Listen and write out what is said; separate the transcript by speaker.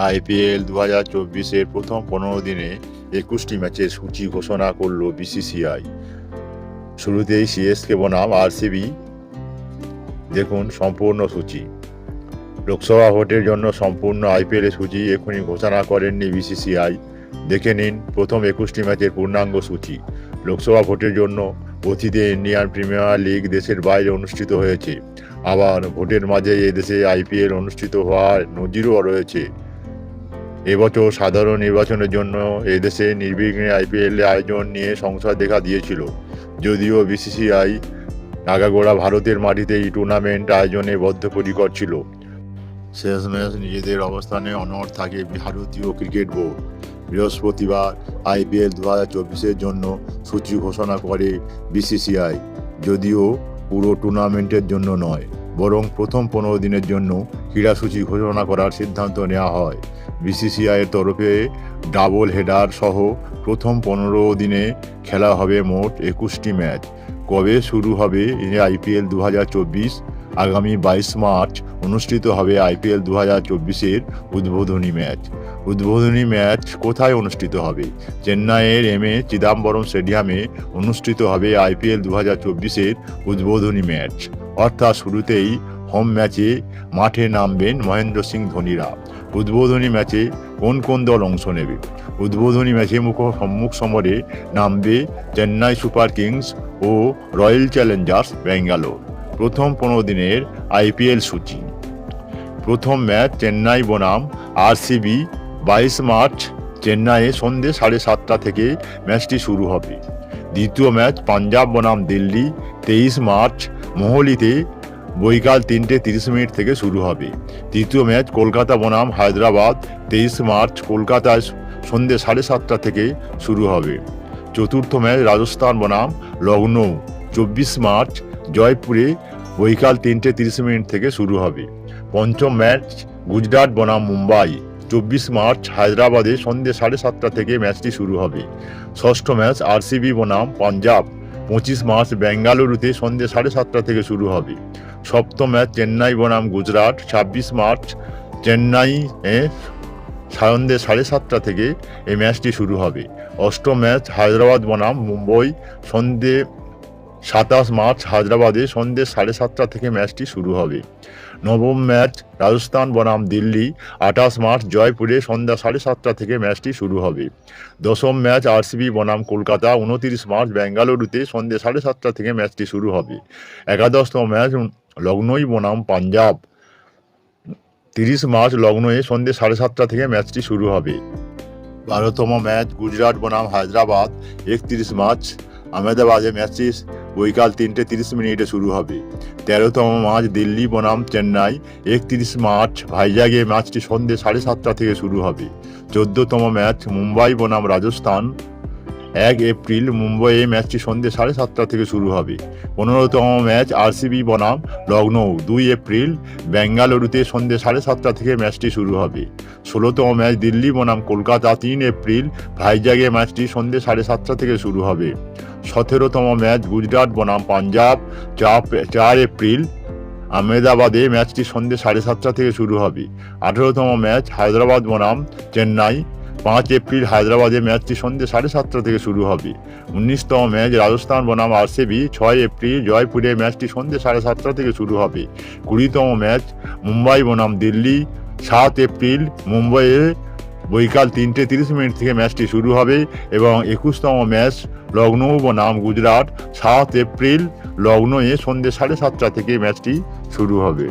Speaker 1: IPL 2024-এর প্রথম 15 দিনে 21টি ম্যাচের সূচি ঘোষণা করল বিসিসিআই। শুরুতেই সিএসকে বনাম আরসিবি। দেখুন সম্পূর্ণ সূচি। লোকসভা ভোটের জন্য সম্পূর্ণ আইপিএলের সূচি এখনই ঘোষণা করেননি বিসিসিআই। দেখে নিন প্রথম 21টি ম্যাচের পূর্ণাঙ্গ সূচি। লোকসভা ভোটের জন্য অতীতে ইন্ডিয়ান প্রিমিয়ার লিগ দেশের বাইরে অনুষ্ঠিত হয়েছে। আবার ভোটের মাঝে এদেশে আইপিএল অনুষ্ঠিত হওয়ার নজিরও রয়েছে। এবছর সাধারণ নির্বাচনের জন্য এদেশে নির্বিঘ্নে আইপিএল আয়োজন নিয়ে সংশয় দেখা দিয়েছিল। যদিও বিসিসিআই আগাগোড়া ভারতের মাটিতে এই টুর্নামেন্ট আয়োজনে বদ্ধপরিকর ছিল। শেষমেশ নিজেদের অবস্থানে অনড় থাকে ভারতীয় ক্রিকেট বোর্ড। বৃহস্পতিবার আইপিএল 2024-এর জন্য সূচি ঘোষণা করে বিসিসিআই, যদিও পুরো টুর্নামেন্টের জন্য নয়, বরং প্রথম 15 দিনের জন্য ক্রীড়াসূচি ঘোষণা করার সিদ্ধান্ত নেওয়া হয়। বিসিসিআইয়ের তরফে ডাবল হেডার সহ প্রথম 15 দিনে খেলা হবে মোট 21টি ম্যাচ। কবে শুরু হবে আইপিএল 2024? আগামী 22 মার্চ অনুষ্ঠিত হবে আইপিএল 2024-এর উদ্বোধনী ম্যাচ। উদ্বোধনী ম্যাচ কোথায় অনুষ্ঠিত হবে? চেন্নাইয়ের এমএ চিদাম্বরম স্টেডিয়ামে অনুষ্ঠিত হবে আইপিএল 2024-এর উদ্বোধনী ম্যাচ। অর্থাৎ শুরুতেই হোম ম্যাচে মাঠে নামবেন মহেন্দ্র সিং ধোনিরা। উদ্বোধনী ম্যাচে কোন কোন দল অংশ নেবে? উদ্বোধনী ম্যাচে সম্মুখ সমরে নামবে চেন্নাই সুপার কিংস ও রয়্যাল চ্যালেঞ্জার্স ব্যাঙ্গালোর। প্রথম 15 দিনের আইপিএল সূচি। প্রথম ম্যাচ চেন্নাই বনাম আরসিবি। 22 মার্চ চেন্নাইয়ে সন্ধ্যে 7:30 থেকে ম্যাচটি শুরু হবে। দ্বিতীয় ম্যাচ পাঞ্জাব বনাম দিল্লি। 23 মার্চ মোহালিতে বৈকাল 3:30 থেকে শুরু হবে। তৃতীয় ম্যাচ কলকাতা বনাম হায়দ্রাবাদ। 23 মার্চ কলকাতায় সন্ধ্যে 7:30 থেকে শুরু হবে। চতুর্থ ম্যাচ রাজস্থান বনাম লখনৌ। 24 মার্চ জয়পুরে বৈকাল 3:30 থেকে শুরু হবে। পঞ্চম ম্যাচ গুজরাট বনাম মুম্বাই। 24 মার্চ হায়দ্রাবাদে সন্ধ্যে 7:30 থেকে ম্যাচটি শুরু হবে। ষষ্ঠ ম্যাচ আরসিবি বনাম পাঞ্জাব। 25 মার্চ বেঙ্গালুরুতে সন্ধ্যে 7:30 থেকে শুরু হবে। সপ্তম ম্যাচ চেন্নাই বনাম গুজরাট। 26 মার্চ চেন্নাই সন্ধ্যে 7:30 থেকে এই ম্যাচটি শুরু হবে। অষ্টম ম্যাচ হায়দ্রাবাদ বনাম মুম্বাই। সন্ধ্যে 27 মার্চ হায়দ্রাবাদে সন্ধ্যে 7:30 থেকে ম্যাচটি শুরু হবে। নবম ম্যাচ রাজস্থান বনাম দিল্লি। 28 মার্চ জয়পুরে সন্ধ্যা 7:30 থেকে ম্যাচটি শুরু হবে। দশম ম্যাচ আরসিবি বনাম কলকাতা। 29 মার্চ বেঙ্গালুরুতে সন্ধ্যে 7:30 থেকে ম্যাচটি শুরু হবে। একাদশতম ম্যাচ লখনৌ বনাম পাঞ্জাব। 30 মার্চ লখনৌয়ে সন্ধ্যে 7:30 থেকে ম্যাচটি শুরু হবে। 12তম ম্যাচ গুজরাট বনাম হায়দ্রাবাদ। 31 মার্চ আহমেদাবাদে ম্যাচটি বৈকাল 3:30 শুরু হবে। 13তম ম্যাচ দিল্লি বনাম চেন্নাই। 31 মার্চ ভাইজাগে ম্যাচটি সন্ধ্যে 7:30 থেকে শুরু হবে। 14তম ম্যাচ মুম্বাই বনাম রাজস্থান। 1 এপ্রিল মুম্বাইয়ে ম্যাচটি সন্ধ্যে 7:30 থেকে শুরু হবে। 15তম ম্যাচ আরসিবি বনাম লখনৌ। 2 এপ্রিল বেঙ্গালুরুতে সন্ধ্যে 7:30 থেকে ম্যাচটি শুরু হবে। 16তম ম্যাচ দিল্লি বনাম কলকাতা। 3 এপ্রিল ভাইজাগে ম্যাচটি সন্ধ্যে 7:30 থেকে শুরু হবে। 17তম ম্যাচ গুজরাট বনাম পাঞ্জাব। 4 এপ্রিল আহমেদাবাদে ম্যাচটি সন্ধ্যে 7:30 থেকে শুরু হবে। 18তম ম্যাচ হায়দ্রাবাদ বনাম চেন্নাই। 5 এপ্রিল হায়দ্রাবাদে ম্যাচটি সন্ধ্যে 7:30 থেকে শুরু হবে। 19তম ম্যাচ রাজস্থান বনাম আরসিবি। 6 এপ্রিল জয়পুরে ম্যাচটি সন্ধ্যে 7:30 থেকে শুরু হবে। 20তম ম্যাচ মুম্বাই বনাম দিল্লি। 7 এপ্রিল মুম্বাইয়ে বৈকাল 3:30 থেকে ম্যাচটি শুরু হবে এবং 21তম ম্যাচ লখনৌ বনাম গুজরাট। 7 এপ্রিল লখনৌয়ে সন্ধ্যে 7:30 থেকে ম্যাচটি শুরু হবে।